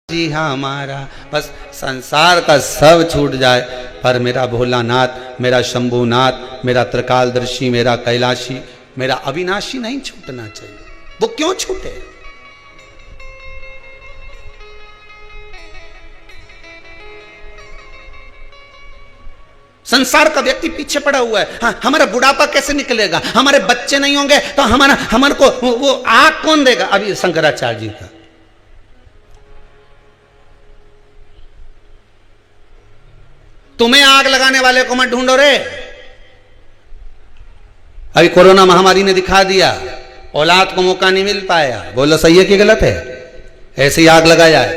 जी हाँ हमारा, बस संसार का सब छूट जाए पर मेरा भोलानाथ, मेरा शंभुनाथ, मेरा त्रिकालदर्शी, मेरा कैलाशी, मेरा अविनाशी नहीं छूटना चाहिए। वो क्यों छूटे? संसार का व्यक्ति पीछे पड़ा हुआ है। हाँ, हमारा बुढ़ापा कैसे निकलेगा, हमारे बच्चे नहीं होंगे तो हमारे को वो आग कौन देगा? अभी शंकराचार्य जी का तुम्हें आग लगाने वाले को मत ढूंढो रे। अभी कोरोना महामारी ने दिखा दिया, औलाद को मौका नहीं मिल पाया। बोलो सही है कि गलत है? ऐसे ही आग लगा जाए।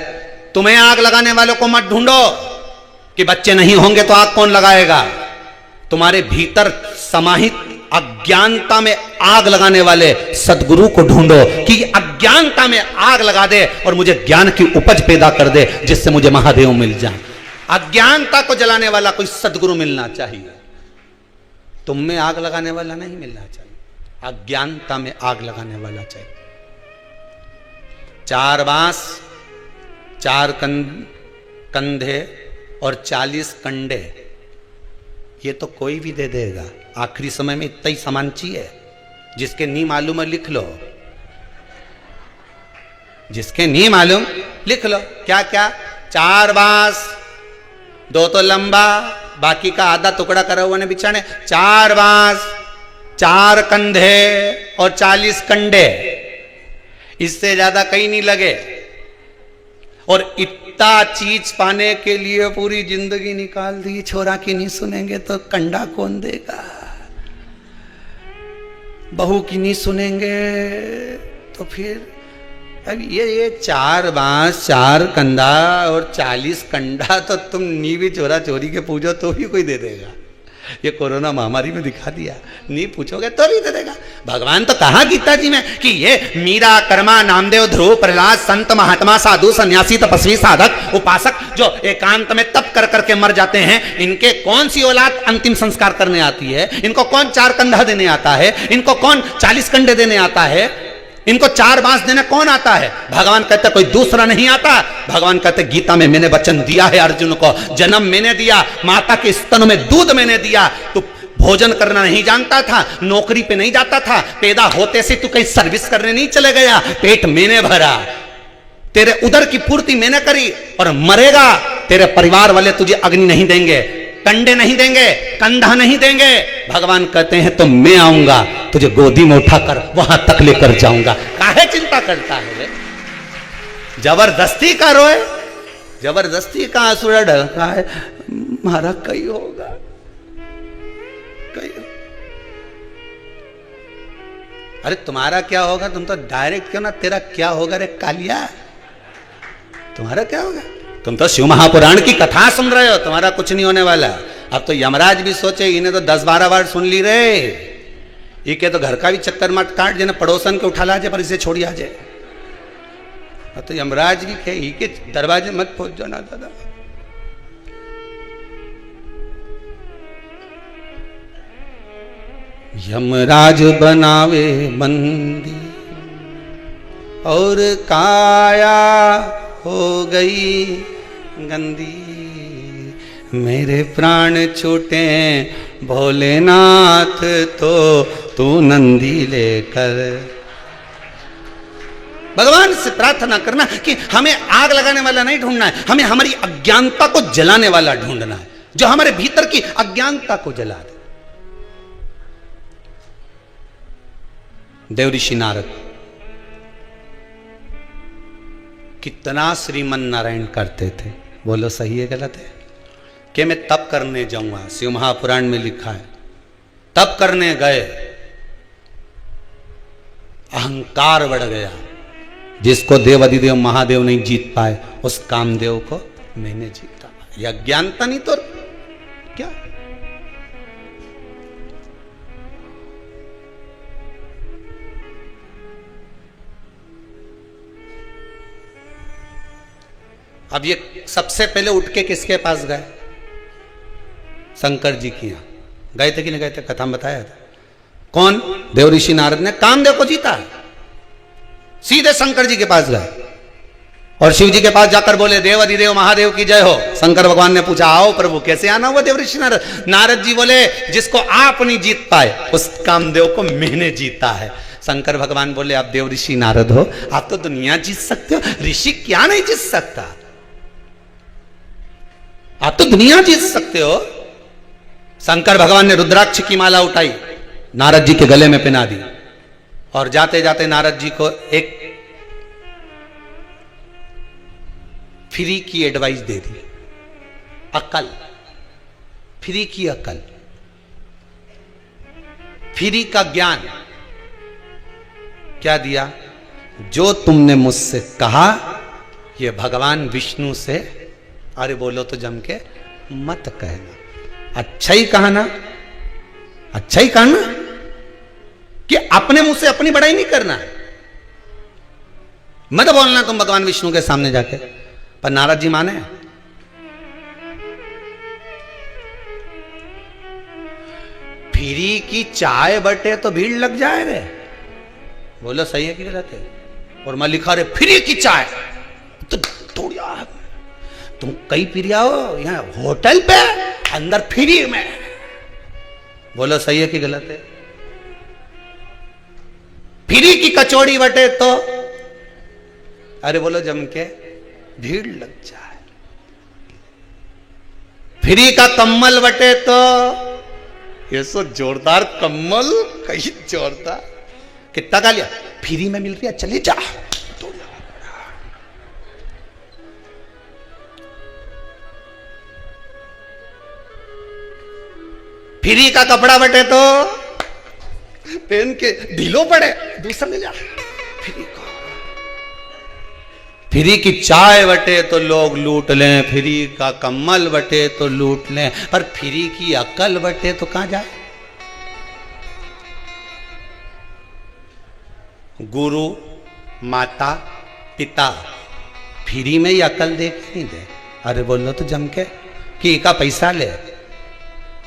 तुम्हें आग लगाने वालों को मत ढूंढो कि बच्चे नहीं होंगे तो आग कौन लगाएगा। तुम्हारे भीतर समाहित अज्ञानता में आग लगाने वाले सदगुरु को ढूंढो कि अज्ञानता में आग लगा दे और मुझे ज्ञान की उपज पैदा कर दे, जिससे मुझे महादेव मिल जाए। अज्ञानता को जलाने वाला कोई सदगुरु मिलना चाहिए। तुम में आग लगाने वाला नहीं मिलना चाहिए, अज्ञानता में आग लगाने वाला चाहिए। 4 बांस, 4 कंधे और 40 कंडे, ये तो कोई भी दे देगा। आखिरी समय में इतना ही सामान चाहिए। जिसके नहीं मालूम है लिख लो, जिसके नहीं मालूम लिख लो। क्या क्या? 4 बांस, 2 तो लंबा, बाकी का आधा टुकड़ा करा हुआ ने बिछाने। 4 बांस, 4 कंधे और 40 कंडे, इससे ज्यादा कहीं नहीं लगे। और इतना चीज पाने के लिए पूरी जिंदगी निकाल दी। छोरा की नहीं सुनेंगे तो कंडा कौन देगा? बहू की नहीं सुनेंगे तो फिर अब ये 4 बांस, 4 कंधा और 40 कंडा तो तुम नी भी चोरा चोरी के पूछो तो भी कोई दे देगा। ये कोरोना महामारी में दिखा दिया, नहीं पूछोगे तो भी दे देगा। भगवान तो कहा गीता जी में कि ये मीरा, कर्मा, नामदेव, ध्रुव, प्रहलाद, संत, महात्मा, साधु, सन्यासी, तपस्वी, साधक, उपासक जो एकांत में तप कर करके मर जाते हैं, इनके कौन सी औलाद अंतिम संस्कार करने आती है? इनको कौन 4 कंधा देने आता है? इनको कौन 40 कंडे देने आता है? इनको 4 बांस देने कौन आता है? भगवान कहते कोई दूसरा नहीं आता। भगवान कहते गीता में मैंने वचन दिया है अर्जुन को, जन्म मैंने दिया, माता के स्तन में दूध मैंने दिया। तू भोजन करना नहीं जानता था, नौकरी पे नहीं जाता था, पैदा होते से तू कहीं सर्विस करने नहीं चले गया। पेट मैंने भरा, तेरे उदर की पूर्ति मैंने करी, और मरेगा तेरे परिवार वाले तुझे अग्नि नहीं देंगे, कंडे नहीं देंगे, कंधा नहीं देंगे। भगवान कहते हैं तो मैं आऊंगा, तुझे गोदी में उठाकर वहां तक लेकर जाऊंगा। काहे चिंता करता है? जबरदस्ती का रोए, जबरदस्ती का आंसू ढलका है। मारा कई होगा, कई। अरे तुम्हारा क्या होगा? तुम तो डायरेक्ट क्यों ना, तेरा क्या होगा रे कालिया? तुम्हारा क्या होगा? तुम तो शिव महापुराण की कथा सुन रहे हो, तुम्हारा कुछ नहीं होने वाला। अब तो यमराज भी सोचे, इन्हें तो 10-12 बार सुन ली रे, ये के तो घर का भी चक्कर मत काट, जिन्हें पड़ोसन के उठा ला जाए पर इसे छोड़ी आ जाए। अब तो यमराज भी खे, के दरवाजे मत पहुंच जाना दादा। यमराज बनावे बंदी और काया हो गई गंदी, मेरे प्राण छूटे भोलेनाथ तो तू नंदी लेकर। भगवान से प्रार्थना करना कि हमें आग लगाने वाला नहीं ढूंढना है, हमें हमारी अज्ञानता को जलाने वाला ढूंढना है, जो हमारे भीतर की अज्ञानता को जला दे। देव ऋषि नारद कितना श्रीमन नारायण करते थे। बोलो सही है गलत है? कि मैं तप करने जाऊंगा, शिव महापुराण में लिखा है। तप करने गए, अहंकार बढ़ गया। जिसको देव अधिदेव महादेव नहीं जीत पाए, उस कामदेव को मैंने जीता। यह अज्ञानता नहीं तो क्या? अब ये सबसे पहले उठ के किसके पास गए? शंकर जी की यहां गए थे कि नहीं गए थे? कथा में बताया था। कौन? देव ऋषि नारद ने कामदेव को जीता। सीधे शंकर जी के पास गए और शिव जी के पास जाकर बोले देव अधिदेव महादेव की जय हो। शंकर भगवान ने पूछा आओ प्रभु कैसे आना हुआ देवऋषि नारद। नारद जी बोले जिसको आप नहीं जीत पाए उस कामदेव को मैंने जीता है। शंकर भगवान बोले आप देवऋषि नारद हो, आप तो दुनिया जीत सकते हो, ऋषि क्या नहीं जीत सकता, आप तो दुनिया जीत सकते हो। शंकर भगवान ने रुद्राक्ष की माला उठाई, नारद जी के गले में पहना दी और जाते जाते नारद जी को एक फ्री की एडवाइस दे दी, अकल, फ्री की अकल, फ्री का ज्ञान क्या दिया। जो तुमने मुझसे कहा ये भगवान विष्णु से, अरे बोलो तो जम के मत कहना, अच्छा ही कहा ना, अच्छा ही कहा ना कि अपने मुंह से अपनी बड़ाई नहीं करना, मत बोलना तुम भगवान विष्णु के सामने जाके। पर नारद जी माने, फ्री की चाय बटे तो भीड़ लग जाए रे, बोलो सही है कि गलत है। और मैं लिखा रे फ्री की चाय तो थोड़ा तुम कई पिरिया हो यहाँ होटल पे अंदर फ्री में, बोलो सही है कि गलत है। फ्री की कचौड़ी बटे तो अरे बोलो जम के भीड़ लग जाए। फ्री का कम्बल बटे तो ये सो जोरदार कम्बल, कहीं जोरदार, कितना का लिया, फ्री में मिल रही है चले जा। फ्री का कपड़ा बटे तो पहन के ढीलो पड़े, दूसरा ले जा। फ्री का, फ्री की चाय बटे तो लोग लूट लें, फ्री का कम्बल बटे तो लूट लें, पर फ्री की अकल बटे तो कहां जाए। गुरु माता पिता फ्री में ही अकल दे के नहीं दे, अरे बोलो तो जम के कि का पैसा ले,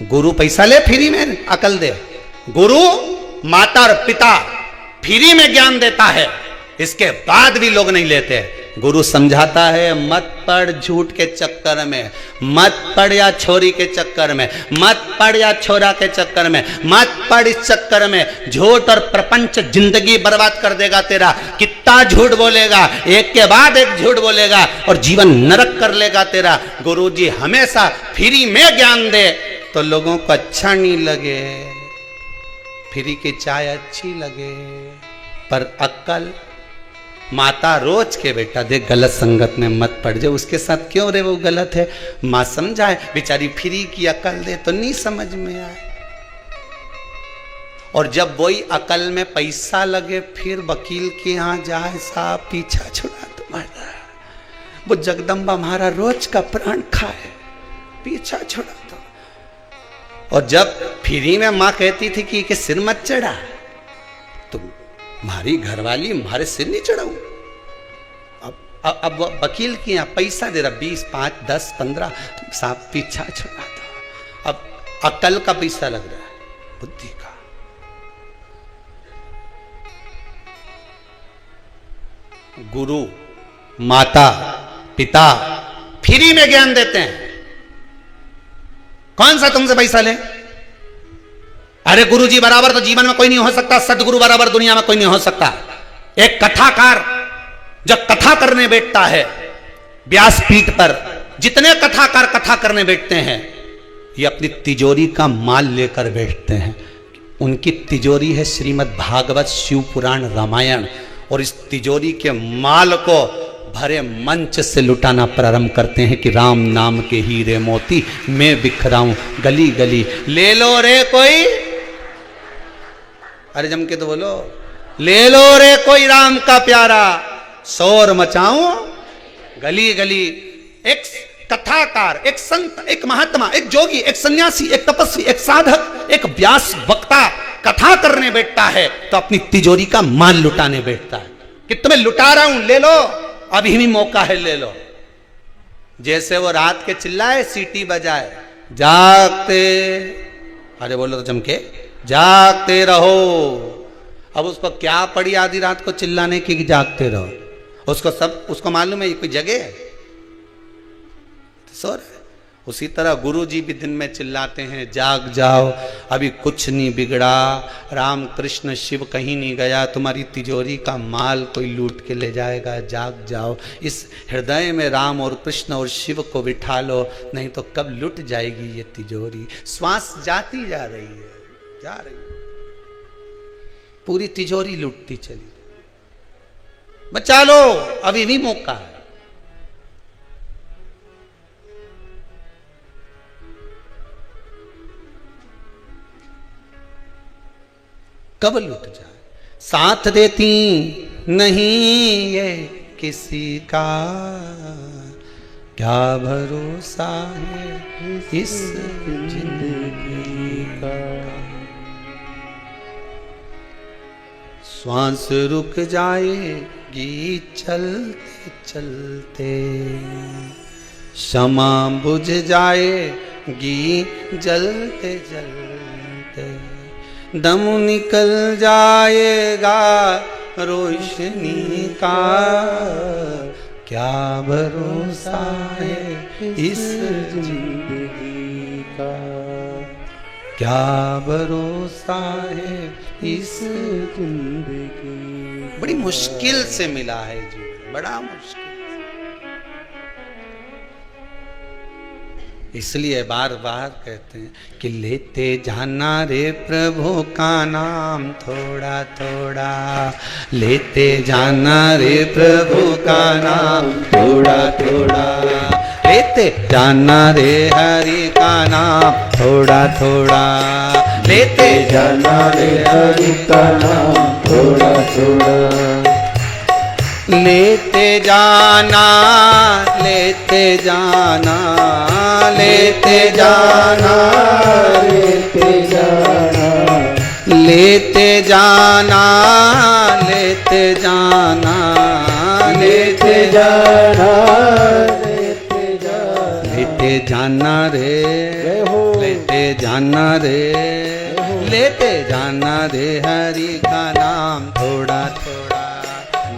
गुरु पैसा ले फ्री में अकल दे। गुरु माता और पिता फ्री में ज्ञान देता है, इसके बाद भी लोग नहीं लेते। गुरु समझाता है मत पड़ झूठ के चक्कर में, मत पड़ या छोरी के चक्कर में, मत पड़ या छोरा के चक्कर में, मत पड़ इस चक्कर में। झूठ और प्रपंच जिंदगी बर्बाद कर देगा तेरा। कितना झूठ बोलेगा, एक के बाद एक झूठ बोलेगा और जीवन नरक कर लेगा तेरा। गुरुजी हमेशा फ्री में ज्ञान दे तो लोगों को अच्छा नहीं लगे, फ्री की चाय अच्छी लगे, पर अक्ल माता रोज के बेटा देख गलत संगत में मत पड़ जाए, उसके साथ क्यों रे वो गलत है, माँ समझाए बेचारी फ्री की अकल दे तो नहीं समझ में आए। और जब वही अकल में पैसा लगे फिर वकील के यहाँ जाए, साहब पीछा छुड़ा तुम्हारा, वो जगदम्बा हमारा रोज का प्राण खाए, पीछा छुड़ा दो। और जब फ्री में माँ कहती थी कि सिर मत चढ़ा, हमारी घरवाली हमारे सिर नहीं चढ़ाऊ। अब वकील के यहाँ पैसा दे रहा 20, 5, 10, 15, साहब पीछा छुड़ा दो। अब अकल का पैसा लग रहा है, बुद्धि का। गुरु माता पिता फ्री में ज्ञान देते हैं, कौन सा तुमसे पैसा ले। अरे गुरुजी बराबर तो जीवन में कोई नहीं हो सकता, सदगुरु बराबर दुनिया में कोई नहीं हो सकता। एक कथाकार जब कथा करने बैठता है व्यासपीठ पर, जितने कथाकार कथा करने बैठते हैं ये अपनी तिजोरी का माल लेकर बैठते हैं। उनकी तिजोरी है श्रीमद् भागवत, शिव पुराण, रामायण, और इस तिजोरी के माल को भरे मंच से लुटाना प्रारंभ करते हैं कि राम नाम के हीरे मोती मैं बिखराऊं गली गली, ले लो रे कोई, अरे जम के तो बोलो, ले लो रे कोई राम का प्यारा, शोर मचाऊं गली गली। एक कथाकार, एक संत, एक महात्मा, एक जोगी, एक सन्यासी, एक तपस्वी, एक साधक, एक व्यास वक्ता कथा करने बैठता है तो अपनी तिजोरी का माल लुटाने बैठता है कि तुम्हें लुटा रहा हूं, ले लो, अभी भी मौका है, ले लो। जैसे वो रात के चिल्लाए, सीटी बजाए, जागते, अरे बोलो तो चमके, जागते रहो। अब उसको क्या पड़ी आधी रात को चिल्लाने की कि जागते रहो, उसको मालूम है ये कोई जगह है, तो सो रहा है। उसी तरह गुरु जी भी दिन में चिल्लाते हैं जाग जाओ, अभी कुछ नहीं बिगड़ा, राम कृष्ण शिव कहीं नहीं गया, तुम्हारी तिजोरी का माल कोई लूट के ले जाएगा, जाग जाओ। इस हृदय में राम और कृष्ण और शिव को बिठा लो, नहीं तो कब लुट जाएगी ये तिजोरी। श्वास जाती जा रही है, जा रही है, पूरी तिजोरी लुटती चली। बचा लो, अभी भी मौका है। कब लुट जाए, साथ देती नहीं ये किसी का, क्या भरोसा है इस जिंदगी का। श्वास रुक जाएगी चलते चलते, क्षमा बुझ जाएगी जलते जलते, दम निकल जाएगा रोशनी का, क्या भरोसा है इस जिंदगी का, क्या भरोसा है इस जिंदगी। बड़ी मुश्किल से मिला है जीवन, बड़ा मुश्किल। इसलिए बार बार कहते हैं कि लेते जाना रे प्रभु का नाम थोड़ा थोड़ा, लेते जाना रे प्रभु का नाम थोड़ा थोड़ा, लेते जाना रे हरि का नाम थोड़ा थोड़ा, लेते जाना रे हरि का नाम थोड़ा थोड़ा, लेते जाना, लेते जाना, लेते जाना, लेते जाना, लेते जाना, लेते जाना, लेते जाना, लेते जाना, लेते जाना रे, लेते जाना रे, लेते जाना रे हरि का नाम थोड़ा थोड़ा,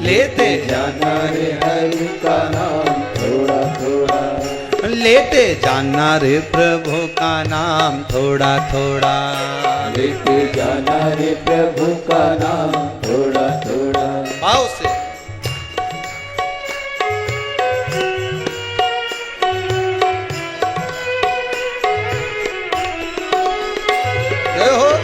लेते जाना रे हरि का नाम थोड़ा थोड़ा, लेते जाना रे प्रभु का नाम थोड़ा थोड़ा, लेते जाना रे प्रभु का नाम थोड़ा थोड़ा। भाव से जय हो।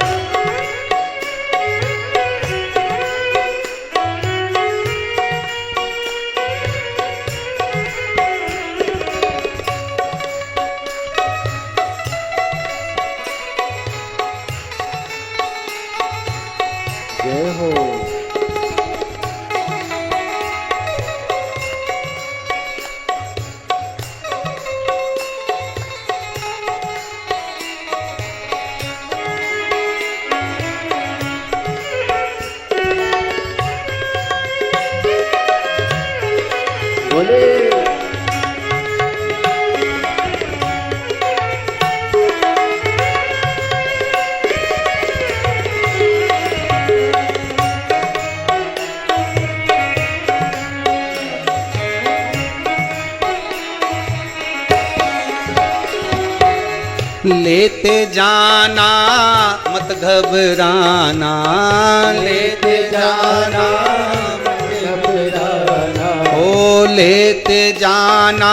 लेते जाना मत घबराना, लेते जाना मत घबराना, ओ लेते जाना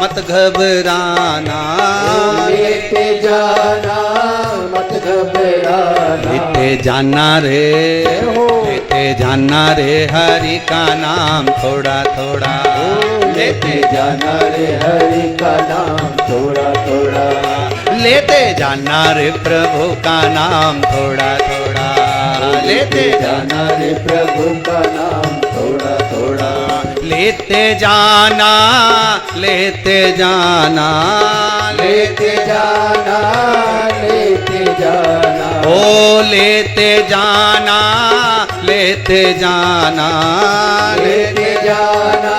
मत घबराना, लेते जाना मत घबराना, लेते जाना रे, लेते जाना रे हरि का नाम थोड़ा थोड़ा, लेते जाना रे हरि का नाम थोड़ा थोड़ा, लेते जाना रे प्रभु का नाम थोड़ा थोड़ा, लेते जाना रे प्रभु का नाम थोड़ा थोड़ा, लेते जाना, लेते जाना, लेते जाना, लेते जाना, ओ लेते जाना, लेते जाना, लेते जाना,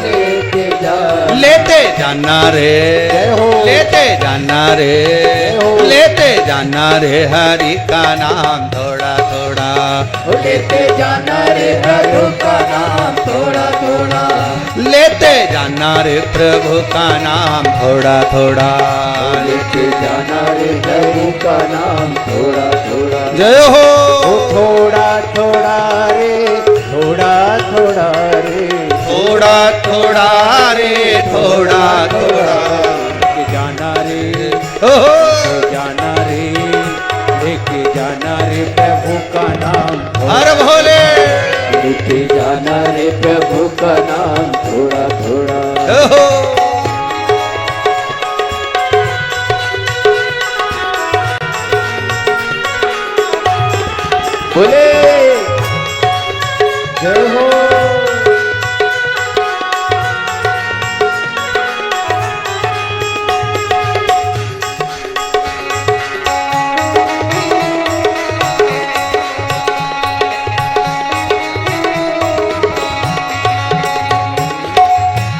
लेते जाना, लेते जाना रे, जय हो। लेते जाना रे, जय हो। लेते जाना रे हरि का नाम थोड़ा थोड़ा, लेते जाना रे प्रभु का नाम थोड़ा थोड़ा, लेते जाना रे प्रभु का नाम थोड़ा थोड़ा, लेते जाना रे प्रभु का नाम थोड़ा थोड़ा। जय हो। थोड़ा थोड़ा रे, थोड़ा थोड़ा रे, थोड़ा थोड़ा रे, थोड़ा थोड़ा, लेके जाना रे, ओहो, लेके जाना रे, लेके जाना रे प्रभु का नाम हर भोले, लेके जाना रे प्रभु का नाम थोड़ा थोड़ा। ओहो, बोले जय हो।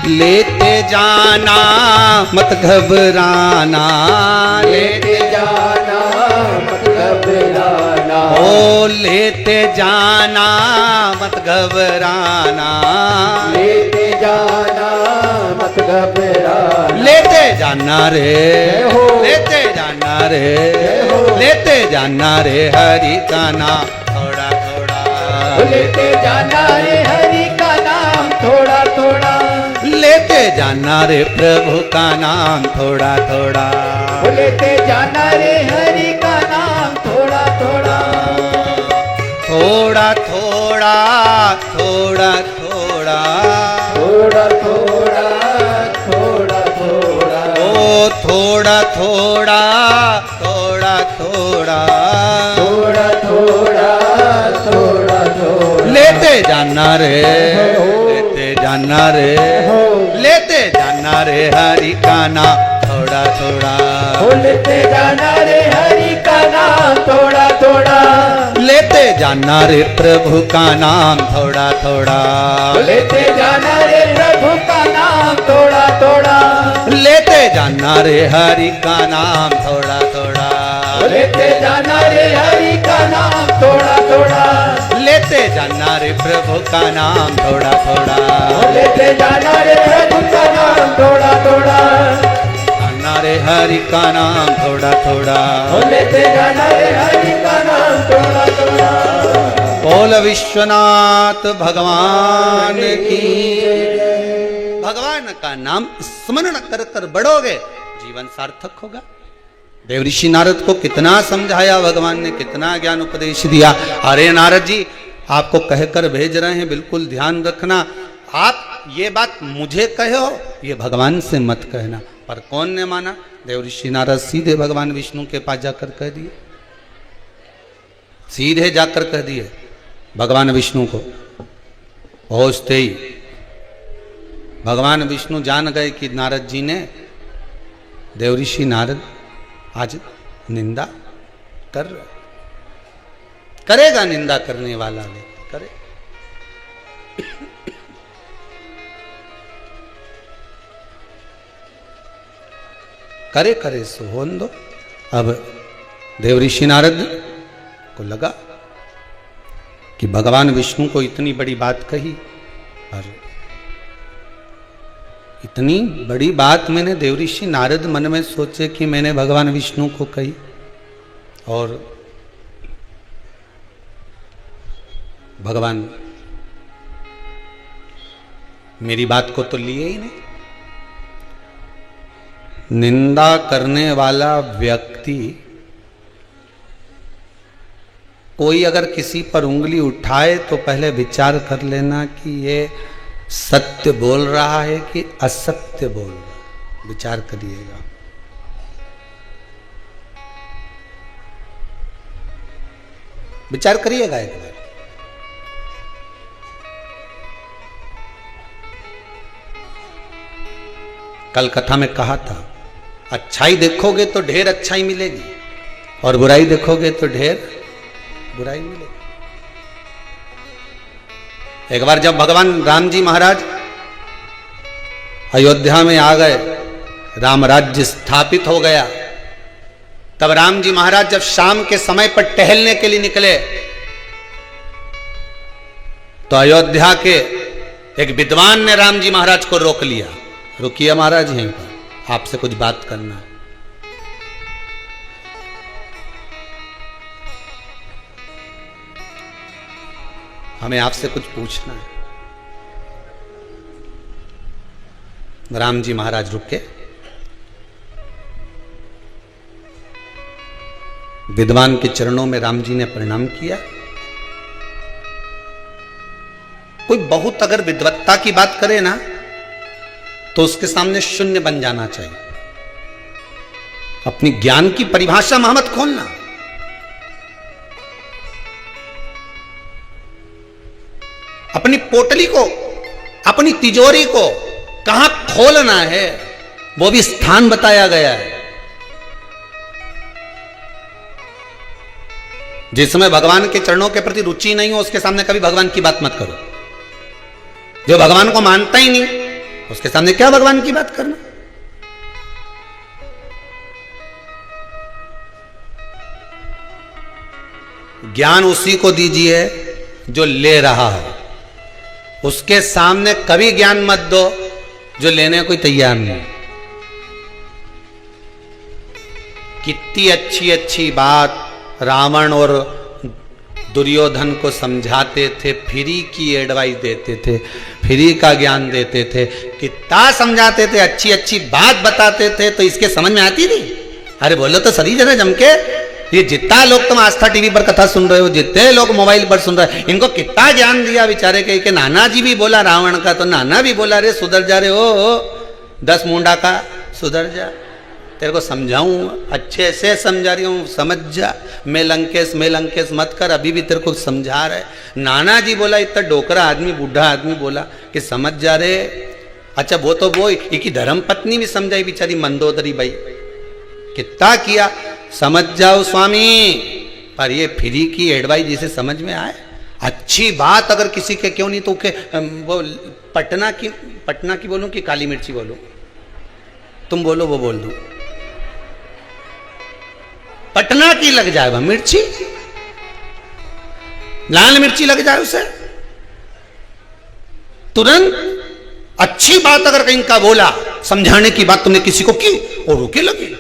लेते जाना मत घबराना, लेते जाना मत घबराना, ओ लेते जाना मत घबराना, लेते जाना मत घबराना, लेते जाना रे, जय हो। लेते जाना रे, जय हो। लेते जाना रे हरि का नाम थोड़ा थोड़ा, लेते जाना रे हरि का नाम थोड़ा थोड़ा, लेते जाना रे प्रभु का नाम थोड़ा थोड़ा, लेते जाना रे हरि का नाम थोड़ा थोड़ा, थोड़ा थोड़ा, थोड़ा थोड़ा, थोड़ा थोड़ा, थोड़ा थोड़ा, ओ थोड़ा थोड़ा, थोड़ा थोड़ा, थोड़ा थोड़ा, थोड़ा थोड़ा, लेते जाना रे, लेते जाना रे, लेते जाना रे हरि का नाम थोड़ा थोड़ा, लेते जाना रे हरि का नाम थोड़ा थोड़ा, लेते जाना रे प्रभु का नाम थोड़ा थोड़ा, लेते जाना रे प्रभु का नाम थोड़ा थोड़ा, लेते जाना रे हरि का नाम थोड़ा थोड़ा, लेते जाना रे हरि का नाम थोड़ा थोड़ा, लेते जाना रे प्रभु का नाम थोड़ा थोड़ा, लेते जाना रे प्रभु का नाम थोड़ा थोड़ा, जाना रे हरि का नाम थोड़ा थोड़ा, लेते जाना रे हरि का नाम थोड़ा थोड़ा। बोल विश्वनाथ भगवान की, भगवान का नाम स्मरण कर कर बढ़ोगे जीवन सार्थक होगा। देव ऋषि नारद को कितना समझाया भगवान ने, कितना ज्ञान उपदेश दिया। अरे नारद जी आपको कहकर भेज रहे हैं, बिल्कुल ध्यान रखना। आप ये बात मुझे कहो, ये भगवान से मत कहना। पर कौन ने माना? देव ऋषि नारद सीधे भगवान विष्णु के पास जाकर कह दिए, सीधे जाकर कह दिए भगवान विष्णु को। पहुंचते ही भगवान विष्णु जान गए कि नारद जी ने, देव ऋषि नारद आज निंदा कर रहे, करेगा निंदा करने वाला ने करे। करे करे सो होन दो। अब देव ऋषि नारद को लगा कि भगवान विष्णु को इतनी बड़ी बात कही, और इतनी बड़ी बात मैंने देव ऋषि नारद मन में सोचे कि मैंने भगवान विष्णु को कही, और भगवान मेरी बात को तो लिए ही नहीं। निंदा करने वाला व्यक्ति, कोई अगर किसी पर उंगली उठाए तो पहले विचार कर लेना कि ये सत्य बोल रहा है कि असत्य बोल रहा है। विचार करिएगा। विचार करिएगा एक बार। कल कथा में कहा था, अच्छाई देखोगे तो ढेर अच्छाई मिलेगी, और बुराई देखोगे तो ढेर बुराई मिलेगी। एक बार जब भगवान राम जी महाराज अयोध्या में आ गए, राम राज्य स्थापित हो गया। तब राम जी महाराज जब शाम के समय पर टहलने के लिए निकले तो अयोध्या के एक विद्वान ने राम जी महाराज को रोक लिया। रुकिए महाराज, यहीं पर आपसे कुछ बात करना है। हमें आपसे कुछ पूछना है। राम जी महाराज रुके, विद्वान के चरणों में राम जी ने प्रणाम किया। कोई बहुत अगर विद्वत्ता की बात करे ना तो उसके सामने शून्य बन जाना चाहिए। अपनी ज्ञान की परिभाषा मत खोलना। अपनी पोटली को, अपनी तिजोरी को कहां खोलना है वो भी स्थान बताया गया है। जिसमें भगवान के चरणों के प्रति रुचि नहीं हो उसके सामने कभी भगवान की बात मत करो। जो भगवान को मानता ही नहीं उसके सामने क्या भगवान की बात करना। ज्ञान उसी को दीजिए जो ले रहा है, उसके सामने कभी ज्ञान मत दो जो लेने कोई तैयार नहीं। कितनी अच्छी अच्छी बात रावण और दुर्योधन को समझाते थे, फ्री की एडवाइस देते थे, फ्री का ज्ञान देते थे, कितना समझाते थे, अच्छी अच्छी बात बताते थे, तो इसके समझ में आती थी। अरे बोलो तो सही जरा जम के। ये जितना लोग तुम आस्था टीवी पर कथा सुन रहे हो, जितने लोग मोबाइल पर सुन रहे हैं, इनको कितना ज्ञान दिया बेचारे के नाना जी भी बोला रावण का, तो नाना भी बोला रे सुधर जा रे ओ 10 मुंडा का सुधर जा, तेरे को समझाऊं, अच्छे से समझा रही हूं, समझ जा, मैं लंकेश मत कर, अभी भी तेरे को समझा रहे। नाना जी बोला, इतना डोकरा आदमी, बूढ़ा आदमी बोला कि समझ जा रे। अच्छा वो तो वो एक धर्म पत्नी भी समझाई बेचारी मंदोदरी भाई, कितना किया, समझ जाओ स्वामी। पर ये फ्री की एडवाइस जिसे समझ में आए, अच्छी बात अगर किसी के क्यों नहीं तो के वो पटना की बोलूं कि काली मिर्ची बोलूं, तुम बोलो वो बोल दूं। पटना की लग जाए वह मिर्ची, लाल मिर्ची लग जाए उसे तुरंत। अच्छी बात अगर कहीं का बोला, समझाने की बात तुमने किसी को की और रुके लगे।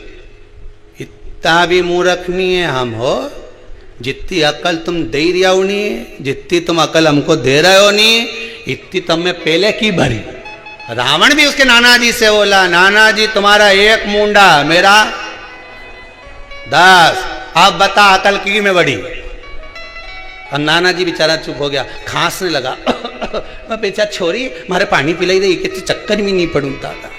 इतना भी मूर्ख नहीं है हम हो, जितनी अकल तुम दे रही हो नहीं, जितनी तुम अकल हमको दे रहे हो नहीं, इतनी तुमने पहले की भरी। रावण भी उसके नाना जी से बोला, नाना जी तुम्हारा 1 मुंडा, मेरा 10, अब बता अकल की में बड़ी। और नाना जी बेचारा चुप हो गया, खांसने लगा। मैं बेचारा छोरी मारे पानी पिलाई दे, कि चक्कर में नहीं पड़ूं दादा।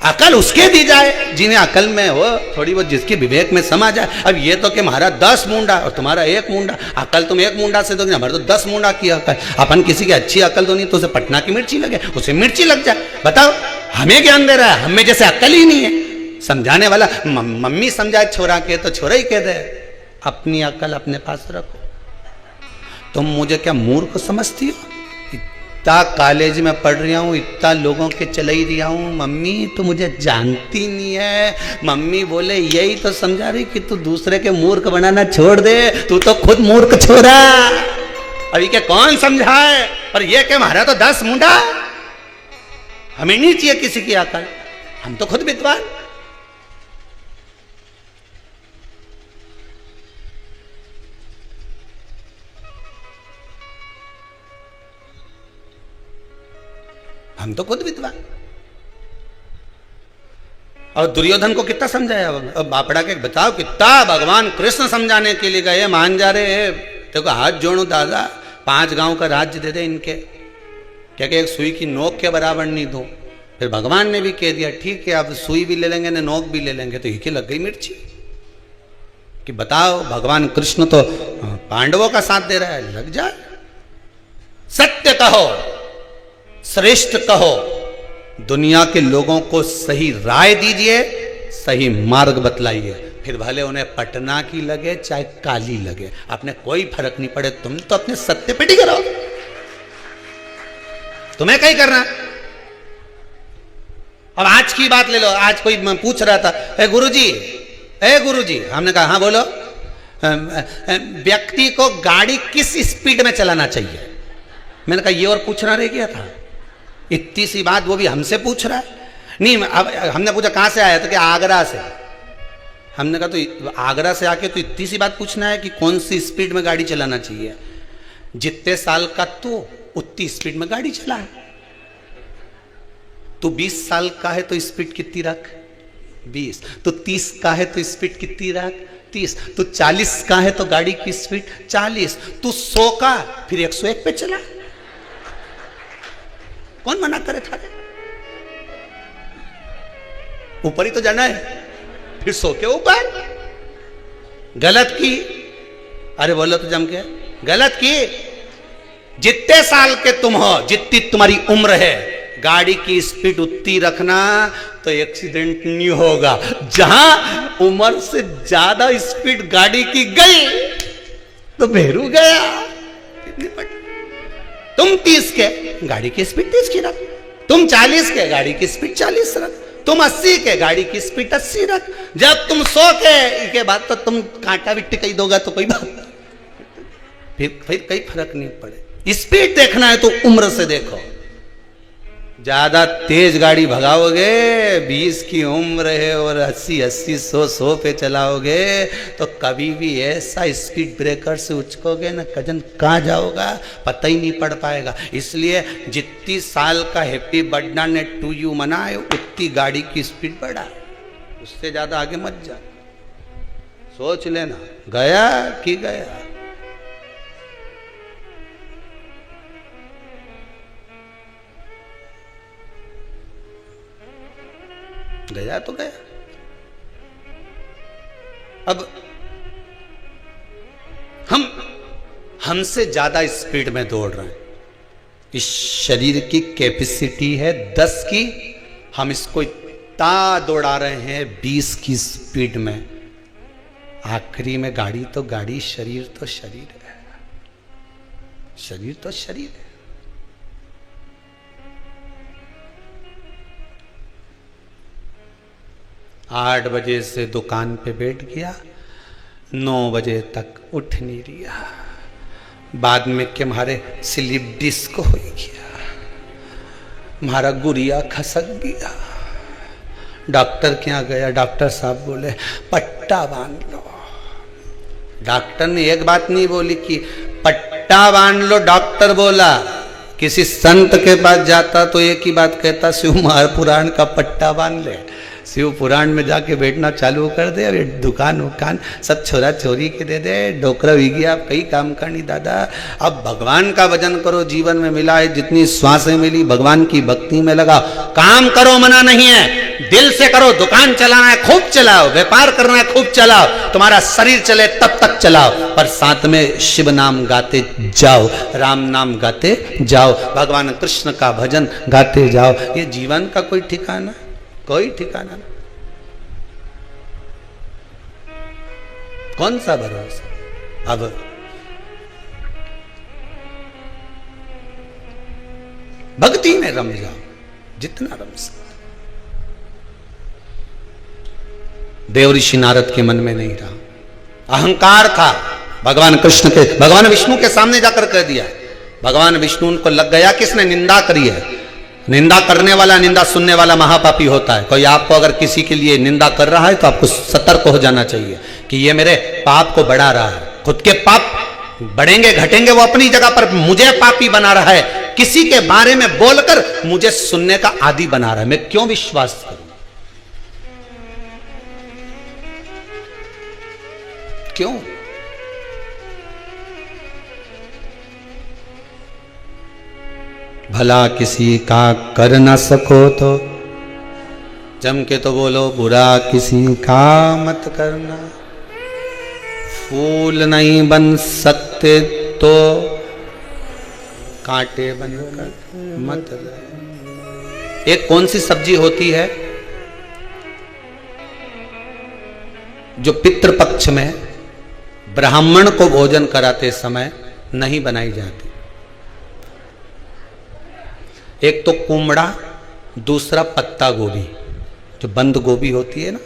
अकल उसके दी जाए जिन्हें अकल में हो थोड़ी बहुत, जिसके विवेक में समा जाए। अब ये तो कि हमारा 10 मुंडा और तुम्हारा 1 मुंडा, अकल तुम 1 मुंडा से दोगे, हमारे तो 10 मुंडा की अकल। अपन किसी की अच्छी अकल तो नहीं, तो उसे पटना की मिर्ची लगे, उसे मिर्ची लग जाए। बताओ हमें ज्ञान दे रहा है, हमें जैसे अकल ही नहीं है। समझाने वाला मम्मी समझाए छोरा के तो छोरा ही कह दे, अपनी अकल अपने पास रखो। तुम मुझे क्या मूर्ख समझती हो? इतना कॉलेज में पढ़ रहा हूँ, इतना लोगों के चले ही रहा हूँ, मम्मी तो मुझे जानती नहीं है। मम्मी बोले यही तो समझा रही कि तू दूसरे के मूर्ख बनाना छोड़ दे, तू तो खुद मूर्ख छोरा। अभी के कौन समझाए, पर ये के हमारा तो 10 मुंडा, हमें नहीं चाहिए किसी की अकल, हम तो खुद विद्वान। हम तो खुद विद्वान। और दुर्योधन को कितना समझाया, अब बापड़ा के बताओ कितना भगवान कृष्ण समझाने के लिए गए, मान जा रहे। देखो हाथ जोड़ो दादा, 5 गांव का राज्य दे दे इनके, क्या एक सुई की नोक के बराबर नहीं दो। फिर भगवान ने भी कह दिया ठीक है, अब सुई भी ले लेंगे न नोक भी ले लेंगे, तो ये लग गई मिर्ची। कि बताओ भगवान कृष्ण तो पांडवों का साथ दे रहा है, लग जाए। सत्य कहो, श्रेष्ठ कहो, दुनिया के लोगों को सही राय दीजिए, सही मार्ग बतलाइए, फिर भले उन्हें पटना की लगे चाहे काली लगे, अपने कोई फर्क नहीं पड़े। तुम तो अपने सत्य पे टिके रहो, तुम्हें कहीं करना। अब आज की बात ले लो, आज कोई पूछ रहा था, ए गुरुजी, हमने कहा हाँ बोलो, व्यक्ति को गाड़ी किस स्पीड में चलाना चाहिए? मैंने कहा ये और पूछना रह गया था, इतनी सी बात वो भी हमसे पूछ रहा है। नहीं, अब हमने पूछा कहाँ से आया था? कि आगरा से। हमने कहा तो आगरा से आके तो इतनी सी बात पूछना है कि कौन सी स्पीड में गाड़ी चलाना चाहिए? जितने साल का तो उतनी स्पीड में गाड़ी चला है। तो 20 साल का है तो स्पीड कितनी रख? 20। तो 30 का है तो स्पीड कितनी रख? 30। तो 40 का है तो गाड़ी की स्पीड 40। तो 100 का फिर 101 पे चला। कौन मना करे था? ऊपर ही तो जाना है, फिर 100 के ऊपर। गलत की, अरे बोलो तो जम के, गलत की। जितने साल के तुम हो, जितनी तुम्हारी उम्र है, गाड़ी की स्पीड उतनी रखना तो एक्सीडेंट नहीं होगा। जहां उम्र से ज्यादा स्पीड गाड़ी की गई तो भेरू गया। तुम 30 के, गाड़ी की स्पीड 30 की रख। तुम 40 के, गाड़ी की स्पीड 40 रख। तुम 80 के, गाड़ी की स्पीड 80 रख। जब तुम 100 के बाद तो तुम कांटा भी टिकाई दोगा तो कोई बात, फिर कोई फर्क नहीं पड़े। स्पीड देखना है तो उम्र से देखो। ज्यादा तेज गाड़ी भगाओगे, 20 की उम्र है और 80, 100 पे चलाओगे तो कभी भी ऐसा स्पीड ब्रेकर से उचकोगे ना, कजन कहाँ जाओगा पता ही नहीं पड़ पाएगा। इसलिए जितनी साल का हैप्पी बर्थडे टू यू मनाए, उतनी गाड़ी की स्पीड बढ़ा, उससे ज्यादा आगे मत जा। सोच लेना, गया कि गया। गया तो गया। अब हमसे ज्यादा स्पीड में दौड़ रहे हैं। इस शरीर की कैपेसिटी है 10 की, हम इसको इतना दौड़ा रहे हैं 20 की स्पीड में। आखिरी में गाड़ी तो गाड़ी, शरीर तो शरीर है, शरीर तो शरीर है। आठ बजे से दुकान पे बैठ गया, 9 बजे तक उठ नहीं रहा। बाद में के हमारे स्लिप डिस्क हो गया, हमारा गुड़िया खसक गया। डॉक्टर के यहाँ गया, डॉक्टर साहब बोले पट्टा बांध लो। डॉक्टर ने एक बात नहीं बोली कि पट्टा बांध लो, डॉक्टर बोला। किसी संत के पास जाता तो एक ही बात कहता, शिव महापुराण का पट्टा बांध ले। शिव पुराण में जाके बैठना चालू कर दे, अरे दुकान वुकान सब छोरा छोरी के दे दे, डोकरा भी गया, आप कई काम करनी दादा। अब भगवान का भजन करो, जीवन में मिला है जितनी श्वासें मिली भगवान की भक्ति में लगाओ। काम करो मना नहीं है, दिल से करो। दुकान चलाना है खूब चलाओ, व्यापार करना है खूब चलाओ, तुम्हारा शरीर चले तब तक चलाओ, पर साथ में शिव नाम गाते जाओ, राम नाम गाते जाओ, भगवान कृष्ण का भजन गाते जाओ। ये जीवन का कोई ठिकाना, कोई ठिकाना नहीं। कौन सा भरोसा? अब भक्ति में रम जाओ जितना रम सकते। देव ऋषि नारद के मन में नहीं रहा, अहंकार था। भगवान कृष्ण के, भगवान विष्णु के सामने जाकर कह दिया। भगवान विष्णु उनको लग गया कि इसने निंदा करी है। निंदा करने वाला, निंदा सुनने वाला महापापी होता है। कोई आपको अगर किसी के लिए निंदा कर रहा है तो आपको सतर्क हो जाना चाहिए कि ये मेरे पाप को बढ़ा रहा है। खुद के पाप बढ़ेंगे घटेंगे वो अपनी जगह पर, मुझे पापी बना रहा है। किसी के बारे में बोलकर मुझे सुनने का आदी बना रहा है, मैं क्यों विश्वास करूं? क्यों? भला किसी का कर ना सको तो जम के तो बोलो, बुरा किसी का मत करना। फूल नहीं बन सकते तो कांटे बनकर मत रहे। एक कौन सी सब्जी होती है जो पितृपक्ष में ब्राह्मण को भोजन कराते समय नहीं बनाई जाती? एक तो कुमड़ा दूसरा पत्ता गोभी, जो बंद गोभी होती है ना,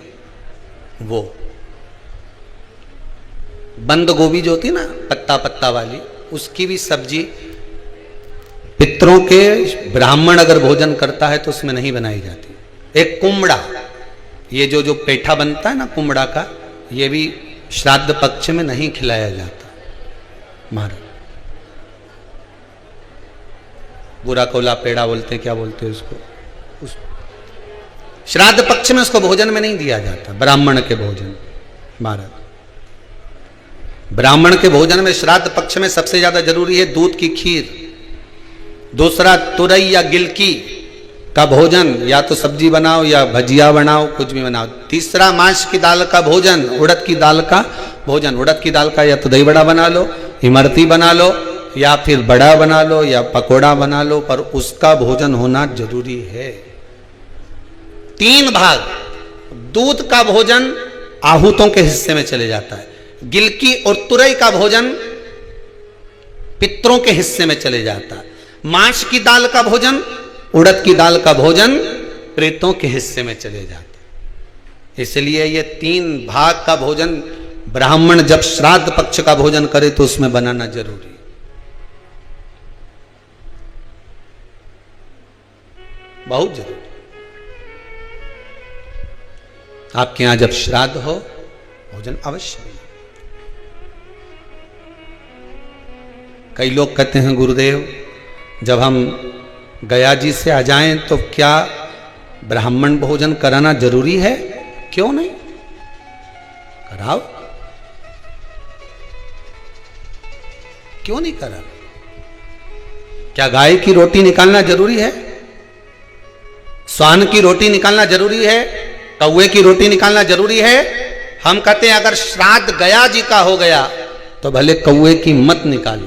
वो बंद गोभी जो होती है ना पत्ता पत्ता वाली, उसकी भी सब्जी पितरों के ब्राह्मण अगर भोजन करता है तो उसमें नहीं बनाई जाती। एक कुमड़ा, ये जो पेठा बनता है ना कुमड़ा का, ये भी श्राद्ध पक्ष में नहीं खिलाया जाता। महाराज बुरा कोला पेड़ा बोलते हैं, क्या बोलते हैं उसको, उस श्राद्ध पक्ष में उसको भोजन में नहीं दिया जाता, ब्राह्मण के भोजन। महाराज ब्राह्मण के भोजन में श्राद्ध पक्ष में सबसे ज्यादा जरूरी है दूध की खीर, दूसरा तुरई या गिलकी का भोजन, या तो सब्जी बनाओ या भजिया बनाओ, कुछ भी बनाओ। तीसरा मांस की दाल का भोजन, उड़द की दाल का भोजन। उड़द की दाल का या तो दही बड़ा बना लो, इमरती बना लो, या फिर बड़ा बना लो, या पकोड़ा बना लो, पर उसका भोजन होना जरूरी है। 3 भाग दूध का भोजन आहूतों के हिस्से में चले जाता है, गिलकी और तुरई का भोजन पितरों के हिस्से में चले जाता है, मांस की दाल का भोजन, उड़द की दाल का भोजन प्रेतों के हिस्से में चले जाते। इसलिए ये 3 भाग का भोजन ब्राह्मण जब श्राद्ध पक्ष का भोजन करे तो उसमें बनाना जरूरी है। बहुत जरूरी। आपके यहां जब श्राद्ध हो भोजन अवश्य बने। कई लोग कहते हैं गुरुदेव जब हम गया जी से आ जाएं तो क्या ब्राह्मण भोजन कराना जरूरी है? क्यों नहीं, कराओ, क्यों नहीं करा? क्या गाय की रोटी निकालना जरूरी है? स्वान की रोटी निकालना जरूरी है? कौवे की रोटी निकालना जरूरी है? हम कहते हैं अगर श्राद्ध गया जी का हो गया तो भले कौवे की मत निकालो,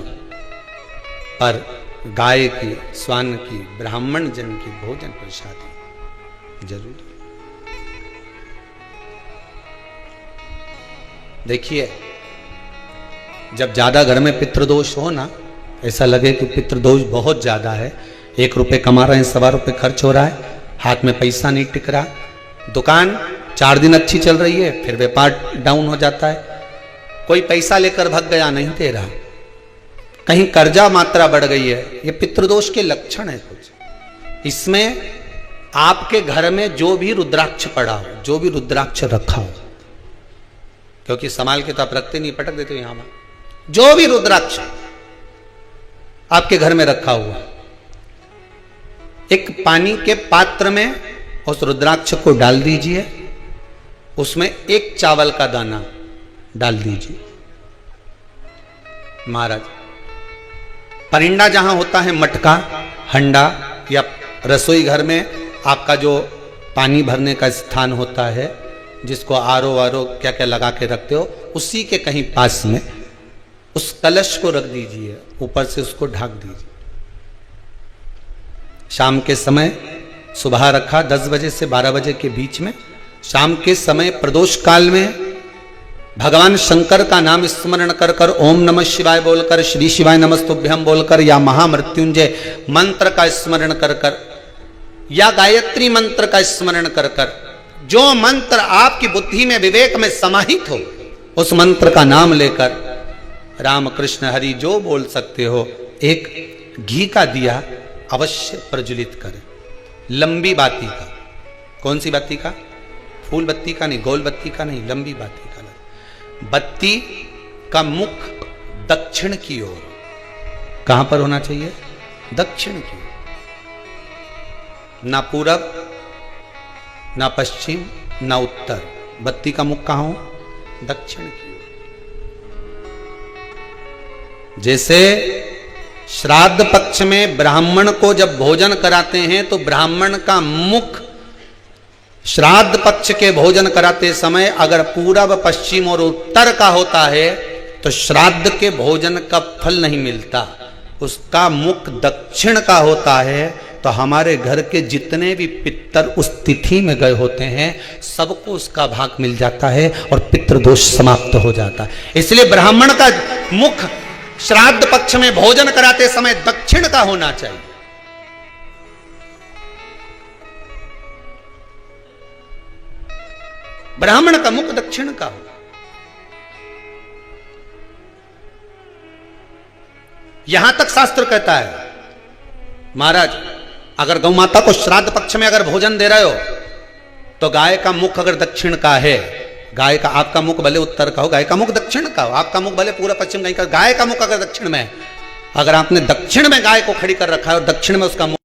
पर गाय की, स्वान की, ब्राह्मण जन की भोजन प्रसादी जरूरी। देखिए जब ज्यादा घर में पितृदोष हो ना, ऐसा लगे कि पितृदोष बहुत ज्यादा है, 1 रुपए कमा रहे हैं, 1.25 रुपए खर्च हो रहा है, हाथ में पैसा नहीं टिक रहा, दुकान 4 दिन अच्छी चल रही है, फिर व्यापार डाउन हो जाता है, कोई पैसा लेकर भग गया, नहीं दे रहा, कहीं कर्जा मात्रा बढ़ गई है, ये पितृदोष के लक्षण है कुछ। इसमें आपके घर में जो भी रुद्राक्ष पड़ा हो, जो भी रुद्राक्ष रखा हो, क्योंकि संभाल के तो आप रखते नहीं, पटक देते हो यहां, जो भी रुद्राक्ष आपके घर में रखा हुआ, एक पानी के पात्र में उस रुद्राक्ष को डाल दीजिए, उसमें 1 चावल का दाना डाल दीजिए। महाराज परिंदा जहां होता है, मटका, हंडा, या रसोई घर में आपका जो पानी भरने का स्थान होता है, जिसको आरो वारो क्या क्या लगा के रखते हो, उसी के कहीं पास में उस कलश को रख दीजिए, ऊपर से उसको ढक दीजिए। शाम के समय, सुबह रखा 10 बजे से 12 बजे के बीच में, शाम के समय प्रदोष काल में भगवान शंकर का नाम स्मरण कर कर, ओम नमः शिवाय बोलकर, श्री शिवाय नमस्तुभ्यम बोलकर, या महामृत्युंजय मंत्र का स्मरण कर कर, या गायत्री मंत्र का स्मरण कर कर, जो मंत्र आपकी बुद्धि में, विवेक में समाहित हो, उस मंत्र का नाम लेकर राम कृष्ण हरि जो बोल सकते हो, एक घी का दिया अवश्य प्रज्वलित करें, लंबी बाती का। कौन सी बत्ती का? फूल बत्ती का नहीं, गोल बत्ती का नहीं, लंबी बाती का। बत्ती का मुख दक्षिण की ओर, कहां पर होना चाहिए? दक्षिण की ओर, ना पूरब, ना पश्चिम, ना उत्तर। बत्ती का मुख कहां हो? दक्षिण की ओर। जैसे श्राद्ध पक्ष में ब्राह्मण को जब भोजन कराते हैं तो ब्राह्मण का मुख श्राद्ध पक्ष के भोजन कराते समय अगर पूरब, पश्चिम और उत्तर का होता है तो श्राद्ध के भोजन का फल नहीं मिलता। उसका मुख दक्षिण का होता है तो हमारे घर के जितने भी पितर उस तिथि में गए होते हैं सबको उसका भाग मिल जाता है और पितृदोष समाप्त हो जाता है। इसलिए ब्राह्मण का मुख श्राद्ध पक्ष में भोजन कराते समय दक्षिण का होना चाहिए। ब्राह्मण का मुख दक्षिण का हो। यहां तक शास्त्र कहता है महाराज, अगर गौ माता को श्राद्ध पक्ष में अगर भोजन दे रहे हो तो गाय का मुख अगर दक्षिण का है, गाय का, आपका मुख भले उत्तर का हो, गाय का मुख दक्षिण का हो, आपका मुख भले पूरा पश्चिम, गाय का मुख अगर दक्षिण में है, अगर आपने दक्षिण में गाय को खड़ी कर रखा है और दक्षिण में उसका मुख